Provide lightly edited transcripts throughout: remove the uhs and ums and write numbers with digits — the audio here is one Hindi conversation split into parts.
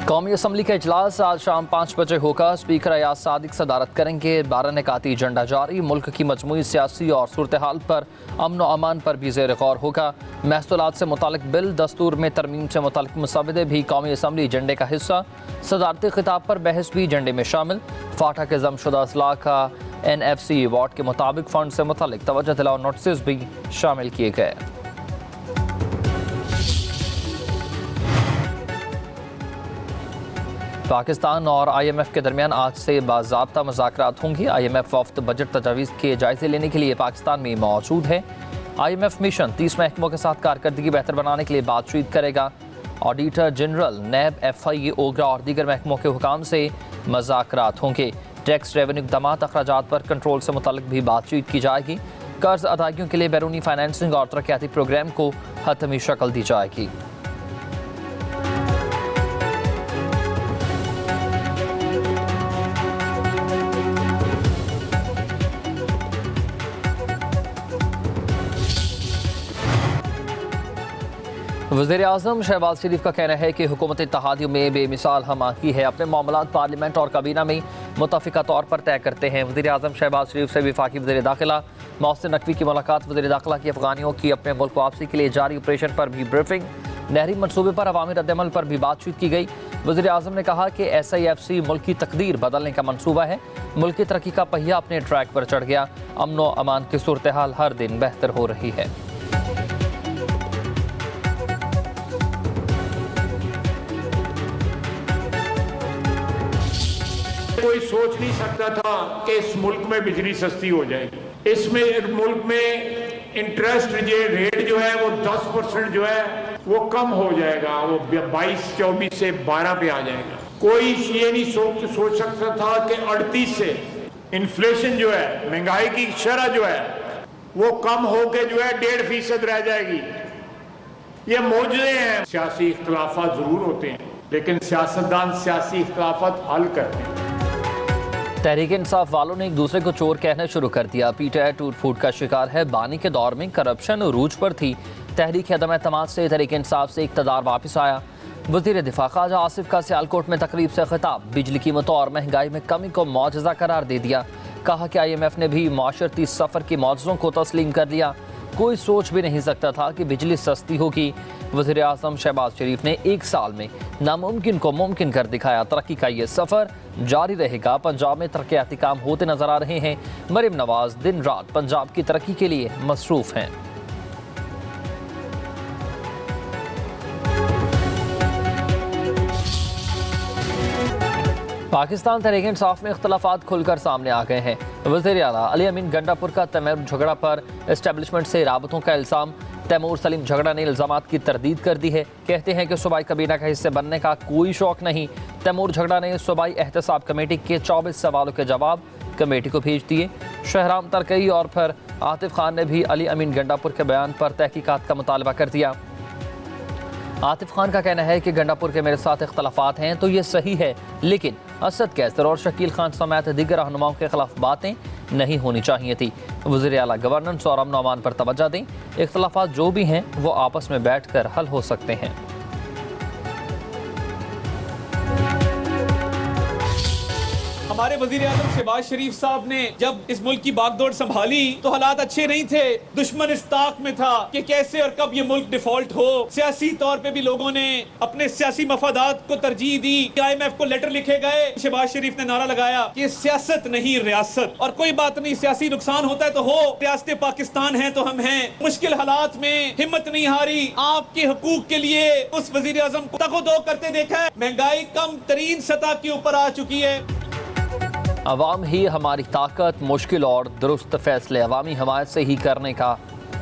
कौमी असम्बली का इजलास आज शाम 5 बजे होगा। स्पीकर अयाज सादिक सदारत करेंगे। 12 निकाती एजेंडा जारी। मुल्क की मजमूई सियासी और सूरत हाल पर अमन व अमान पर भी ज़ेर गौर होगा। महसूलात से मुतालिक बिल, दस्तूर में तरमीम से मुतालिक मुसवदे भी कौमी असम्बली एजेंडे का हिस्सा। सदारती खिताब पर बहस भी एजेंडे में शामिल। फाटा के जमशुदा अजला का NFC अवार्ड के मुताबिक फ़ंड से मुतालिक तवज्जो दिलाओ नोटिस भी शामिल किए गए। पाकिस्तान और IMF के दरमियान आज से बाज़ाब्ता मुज़ाकरात होंगी। IMF वफ़द बजट तजावीज़ के जायज़े लेने के लिए पाकिस्तान में मौजूद है। IMF मिशन 30 महकमों के साथ कारकर्दगी बेहतर बनाने के लिए बातचीत करेगा। ऑडिटर जनरल, NAB, FIA, ओगरा और दीगर महकमों के हुकाम से मुज़ाकरात होंगे। टैक्स, रेवेन्यू इक़दामात, अखराजात पर कंट्रोल से मुतल्लिक़ भी बातचीत की जाएगी। कर्ज अदायगियों के लिए बैरूनी फाइनेंसिंग और तरक्याती प्रोग्राम को हतमी शक्ल दी जाएगी। वज़ीर-ए-आज़म शहबाज शरीफ का कहना है कि हुकूमत इत्तेहादियों में बेमिसाल हम-आहंगी है। अपने मामलात पार्लियामेंट और काबीना में मुतफ़िका तौर पर तय करते हैं। वज़ीर-ए-आज़म शहबाज शरीफ से वफाकी वज़ीर दाखिला मोहसिन नकवी की मुलाकात। वज़ीर दाखिला की अफ़गानियों की अपने मुल्क वापसी के लिए जारी ऑपरेशन पर भी ब्रीफिंग। नहरी मनसूबे पर अवामी रद्द-ए-अमल पर भी बातचीत की गई। वज़ीर-ए-आज़म ने कहा कि SIFC मुल्क की तकदीर बदलने का मनसूबा है। मुल्क की तरक्की का पहिया अपने ट्रैक पर चढ़ गया। अमन व अमान की सूरत हाल हर दिन बेहतर हो रही है। कोई सोच नहीं सकता था कि इस मुल्क में बिजली सस्ती हो जाएगी। इसमें मुल्क में इंटरेस्ट रेट जो है वो 10% जो है वो कम हो जाएगा। वो 22-24 से 12 पे आ जाएगा। कोई ये नहीं सोच सकता था कि 38 से इन्फ्लेशन जो है, महंगाई की शरह जो है वो कम होके जो है 1.5% रह जाएगी। ये मौजूदे हैं। सियासी इख्तलाफात जरूर होते हैं, लेकिन सियासतदान सियासी इख्तलाफात हल करते हैं। तहरीक इंसाफ वालों ने एक दूसरे को चोर कहना शुरू कर दिया। PTI टूट फूट का शिकार है। बानी के दौर में करप्शन उरूज पर थी। तहरीक अदम एतमाद से तहरीक इंसाफ से इक़्तिदार वापस आया। वज़ीर दिफा ख्वाजा आसिफ का सियालकोट में तकरीब से खिताब। बिजली कीमतों और महंगाई में कमी को मौजज़ा करार दे दिया। कहा कि IMF ने भी माशरती सफ़र के मौजज़ों को तस्लीम कर लिया। कोई सोच भी नहीं सकता था कि बिजली सस्ती होगी। वज़ीर आज़म शहबाज शरीफ ने 1 साल में नामुमकिन को मुमकिन कर दिखाया। तरक्की का ये सफ़र जारी रहेगा। पंजाब में तरक्याती काम होते नजर आ रहे हैं। मरीम नवाज दिन रात पंजाब की तरक्की के लिए मसरूफ़ हैं। पाकिस्तान तहरीक इंसाफ में इख्तलाफात खुलकर सामने आ गए हैं। वज़ीर आला अली अमीन गंडापुर का तैमूर झगड़ा पर एस्टेब्लिशमेंट से राबतों का इल्ज़ाम। तैमूर सलीम झगड़ा ने इल्ज़ामात की तरदीद कर दी है। कहते हैं कि सूबाई काबीना का हिस्से बनने का कोई शौक नहीं। तैमूर झगड़ा ने सूबाई एहतसाब कमेटी के 24 सवालों के जवाब कमेटी को भेज दिए। शहराम तरकई और फिर आतिफ खान ने भी अली अमीन गंडापुर के बयान पर तहकीकात का मुतालबा कर दिया। आतिफ खान का कहना है कि गंडापुर के मेरे साथ इख्तलाफात हैं तो ये सही है, लेकिन असद कैसर और शकील खान समेत दीगर रहनुमाओं के खिलाफ बातें नहीं होनी चाहिए थी। वज़ीर आला गवर्नेंस और अमन अमान पर तवज्जो दें। इख्तलाफात जो भी हैं वो आपस में बैठ कर हल हो सकते हैं। हमारे वजीर आज़म शहबाज शरीफ साहब ने जब इस मुल्क की बागडोर संभाली तो हालात अच्छे नहीं थे। दुश्मन इस ताक में था कि कैसे और कब ये मुल्क डिफॉल्ट हो। सियासी तौर पे भी लोगों ने अपने सियासी मफादात को तरजीह दी। IMF को लेटर लिखे गए। शहबाज शरीफ ने नारा लगाया कि सियासत नहीं रियासत, और कोई बात नहीं, सियासी नुकसान होता है तो हो, रियासत पाकिस्तान है तो हम हैं। मुश्किल हालात में हिम्मत नहीं हारी। आपके हुकूक के लिए उस वजीर आज़म को तको-दो करते देखा है। महंगाई कम तरीन सतह के ऊपर आ चुकी है। अवाम ही हमारी ताकत, मुश्किल और दुरुस्त फैसले अवामी हमायत से ही करने का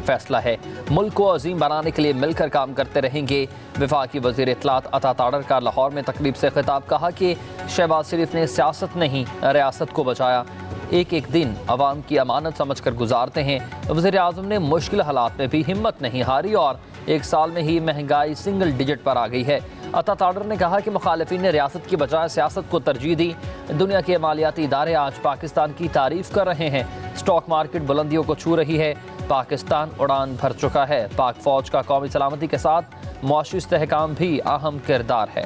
फैसला है। मुल्क को अजीम बनाने के लिए मिलकर काम करते रहेंगे। वफाकी वज़ीर इत्तलात अता ताडर का लाहौर में तकरीब से खिताब। कहा कि शहबाज शरीफ ने सियासत नहीं रियासत को बचाया। एक एक दिन अवाम की अमानत समझ कर गुजारते हैं। वज़ीर आज़म ने मुश्किल हालात में भी हिम्मत नहीं हारी और 1 साल में ही महंगाई सिंगल डिजिट पर आ गई है। अता ताडर ने कहा कि मुखालिफिन ने रियासत की बजाय सियासत को तरजीह दी। दुनिया के मालियाती इदारे आज पाकिस्तान की तारीफ कर रहे हैं। स्टॉक मार्केट बुलंदियों को छू रही है। पाकिस्तान उड़ान भर चुका है। पाक फौज का कौमी सलामती के साथ मुआशी इस्तेहकाम भी अहम किरदार है।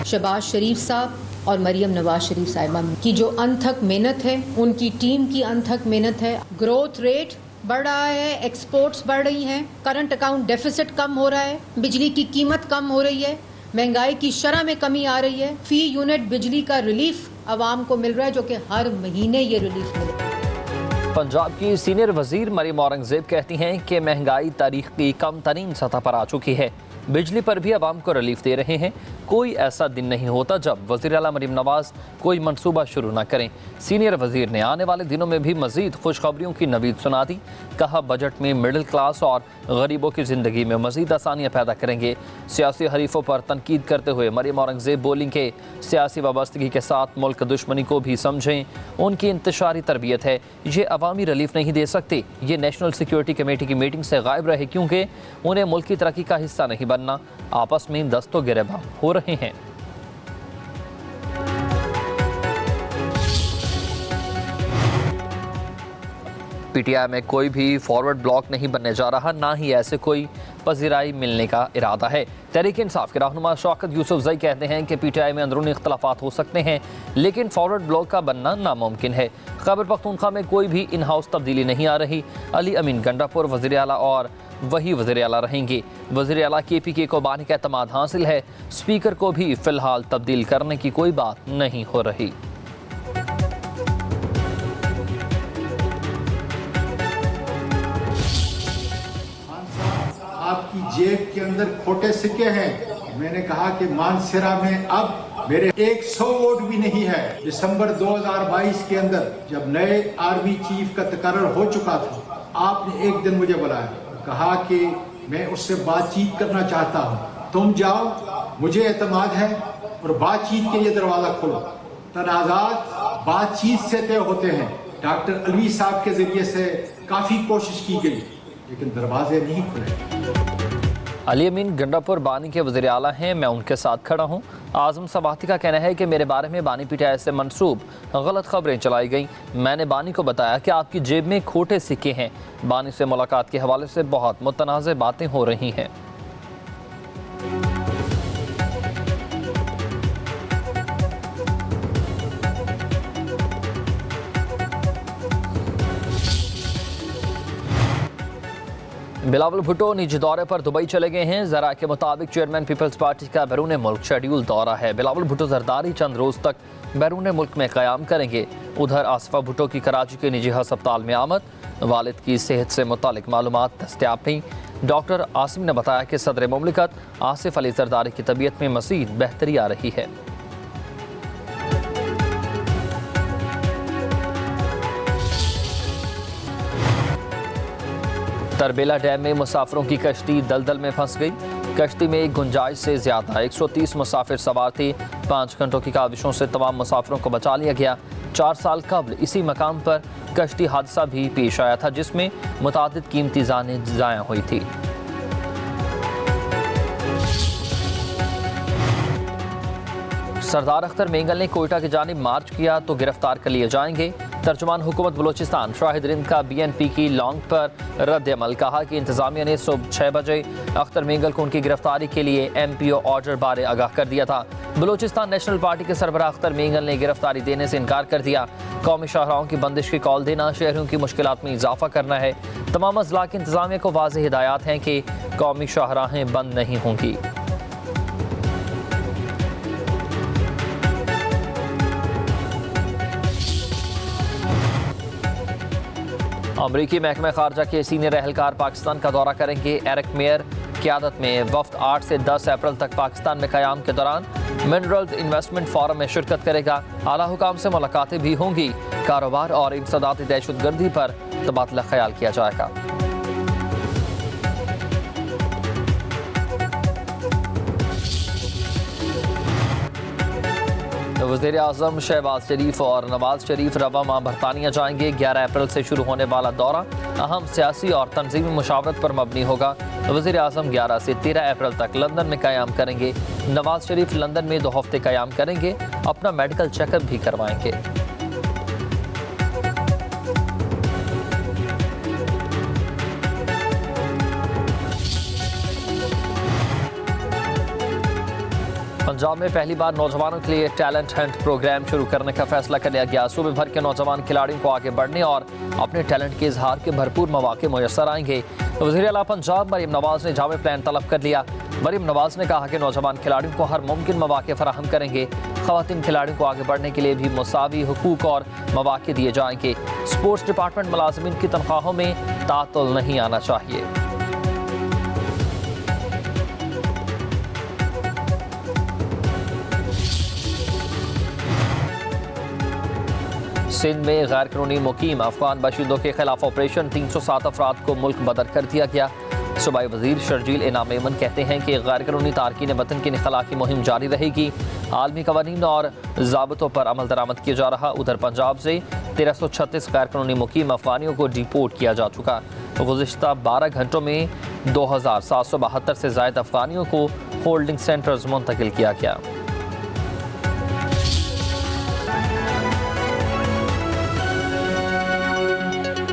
शहबाज शरीफ साहब और मरियम नवाज शरीफ साहिबा की जो अनथक मेहनत है, उनकी टीम की अनथक मेहनत है। ग्रोथ रेट बढ़ रहा है, एक्सपोर्ट्स बढ़ रही हैं, करंट अकाउंट डेफिसिट कम हो रहा है, बिजली की कीमत कम हो रही है, महंगाई की शरह में कमी आ रही है, फी यूनिट बिजली का रिलीफ आवाम को मिल रहा है, जो कि हर महीने ये रिलीफ मिल रहा है। पंजाब की सीनियर वजीर मरियम औरंगजेब कहती हैं कि महंगाई तारीख की कम तरीन सतह पर आ चुकी है। बिजली पर भी आवाम को रिलीफ दे रहे हैं। कोई ऐसा दिन नहीं होता जब वज़ीर आला मरियम नवाज कोई मंसूबा शुरू न करें। सीनियर वजीर ने आने वाले दिनों में भी मजीद खुशखबरियों की नवीद सुना दी। कहा बजट में मिडिल क्लास और गरीबों की ज़िंदगी में मजीद आसानियाँ पैदा करेंगे। सियासी हरीफों पर तनकीद करते हुए मरियम औरंगजेब बोली कि सियासी वाबस्तगी के साथ मुल्क दुश्मनी को भी समझें। उनकी इंतशारी तरबियत है, ये अवामी रिलीफ नहीं दे सकते। ये नेशनल सिक्योरिटी कमेटी की मीटिंग से गायब रहे क्योंकि उन्हें मुल्क की तरक्की का हिस्सा नहीं बनना। आपस में दस्तों गिरेबान हो रहे हैं। पीटीआई में कोई भी फॉरवर्ड ब्लॉक नहीं बनने जा रहा, ना ही ऐसे कोई पजीराई मिलने का इरादा है। तहरीक इंसाफ के रहनुमा शौकत यूसुफजई कहते हैं कि पीटीआई में अंदरूनी इख्तलाफात हो सकते हैं, लेकिन फॉरवर्ड ब्लॉक का बनना नामुमकिन है। खैबर पख्तूनख्वा में कोई भी इन हाउस तब्दीली नहीं आ रही। अली अमीन गंडापुर वज़ीर आला और वही वज़ीर आला रहेंगे। वज़ीर आला KPK को बानी का एतमाद हासिल है। स्पीकर को भी फ़िलहाल तब्दील करने की कोई बात नहीं हो रही। आपकी जेब के अंदर खोटे सिक्के हैं। मैंने कहा कि मानसरा में अब मेरे 100 वोट भी नहीं है। दिसंबर 2022 के अंदर जब नए आर्मी चीफ का तकर्रर हो चुका था, आपने एक दिन मुझे बुलाया, कहा कि मैं उससे बातचीत करना चाहता हूँ, तुम जाओ, मुझे एतमाद है और बातचीत के लिए दरवाजा खोलो। तनाज़ात बातचीत से तय होते हैं। डॉक्टर अलवी साहब के जरिए से काफ़ी कोशिश की गई, लेकिन दरवाजे नहीं खुले। अली अमीन गंडापुर बानी के वज़ीर आला हैं, मैं उनके साथ खड़ा हूँ। आज़म सबाती का कहना है कि मेरे बारे में बानी पीटीआई से मंसूब गलत खबरें चलाई गईं। मैंने बानी को बताया कि आपकी जेब में खोटे सिक्के हैं। बानी से मुलाकात के हवाले से बहुत मुतनाज़ बातें हो रही हैं। बिलावल भुट्टो निजी दौरे पर दुबई चले गए हैं। जरा के मुताबिक चेयरमैन पीपल्स पार्टी का बैरून मुल्क शेड्यूल दौरा है। बिलावल भुट्टो जरदारी चंद रोज तक बैरून मुल्क में क़याम करेंगे। उधर आसिफा भुट्टो की कराची के निजी अस्पताल में आमद, वालिद की सेहत से मुतालिक मालूमात दस्तियाब नहीं। डॉक्टर आसिम ने बताया कि सदर मुमलिकत आसिफ अली जरदारी की तबीयत में मज़ीद बेहतरी आ रही है। तरबेला डैम में मुसाफिरों की कश्ती दलदल में फंस गई। कश्ती में एक गुंजाइश से ज़्यादा 130 मुसाफिर सवार थे। 5 घंटों की काविशों से तमाम मुसाफिरों को बचा लिया गया। 4 साल कबल इसी मकाम पर कश्ती हादसा भी पेश आया था, जिसमें मुतादिद कीमती जानें ज़ाया हुई थी। सरदार अख्तर मेंगल ने कोयटा की जानिब मार्च किया तो गिरफ्तार कर लिए जाएंगे। तर्जुमान हुकूमत बलोचिस्तान शाहिद रिंद का BNP की लॉन्ग पर रद्द अमल। कहा कि इंतजामिया ने सुबह 6 बजे अख्तर मेंगल को उनकी गिरफ्तारी के लिए MPO ऑर्डर बारे आगाह कर दिया था। बलोचिस्तान नेशनल पार्टी के सरबराह अख्तर मेंगल ने गिरफ्तारी देने से इनकार कर दिया। कौमी शाहराहों की बंदिश की कॉल देना शहरियों की मुश्किलात में इजाफा करना है। तमाम अजला की इंतजामिया को वाज़ेह हिदायत हैं कि कौमी शाहराहें बंद नहीं होंगी। अमरीकी महकमा खारजा के सीनियर एहलकार पाकिस्तान का दौरा करेंगे। एरिक मेयर क़यादत में वफ्द 8 से 10 अप्रैल तक पाकिस्तान में क़याम के दौरान मिनरल्स इन्वेस्टमेंट फोरम में शिरकत करेगा। आला हुकाम से मुलाकातें भी होंगी। कारोबार और इंसदादी दहशतगर्दी पर तबादला ख्याल किया जाएगा। वज़ीर आज़म शहबाज शरीफ और नवाज शरीफ रवा माह बरतानिया जाएंगे। 11 अप्रैल से शुरू होने वाला दौरा अहम सियासी और तंजीमी मुशावरत पर मबनी होगा। वज़ीर आज़म 11 से 13 अप्रैल तक लंदन में क़याम करेंगे। नवाज शरीफ लंदन में 2 हफ्ते क़याम करेंगे। अपना मेडिकल चेकअप भी करवाएंगे। पंजाब में पहली बार नौजवानों के लिए टैलेंट हंट प्रोग्राम शुरू करने का फैसला कर लिया गया। सूबे भर के नौजवान खिलाड़ियों को आगे बढ़ने और अपने टैलेंट के इजहार के भरपूर मौके मुयस्सर आएंगे। वज़ीर आला पंजाब मरीम नवाज ने जामे प्लान तलब कर लिया। मरीम नवाज ने कहा कि नौजवान खिलाड़ियों को हर मुमकिन मौके फराहम करेंगे। ख़वातीन खिलाड़ियों को आगे बढ़ने के लिए भी मुसावी हुकूक और मौके दिए जाएंगे। स्पोर्ट्स डिपार्टमेंट मुलाजिमीन की तनख्वाहों में तातुल नहीं आना चाहिए। सिंध में गैर कानूनी मुकीम अफगान बाशिंदों के खिलाफ ऑपरेशन 307 अफराद को मुल्क बदर कर दिया गया। सूबाई वजीर शर्जील इनाम मेमन कहते हैं कि गैर कानूनी तारकीन वतन की निखला की मुहिम जारी रहेगी। आलमी कवानीन और ज़ाबतों पर अमल दरामद किया जा रहा। उधर पंजाब से 1336 गैर कानूनी मुकीम अफगानियों को डिपोर्ट किया जा चुका। गुज़िश्ता 12 घंटों में 2772 से ज़ायद अफगानियों को होल्डिंग सेंटर्स मुंतकिल किया गया।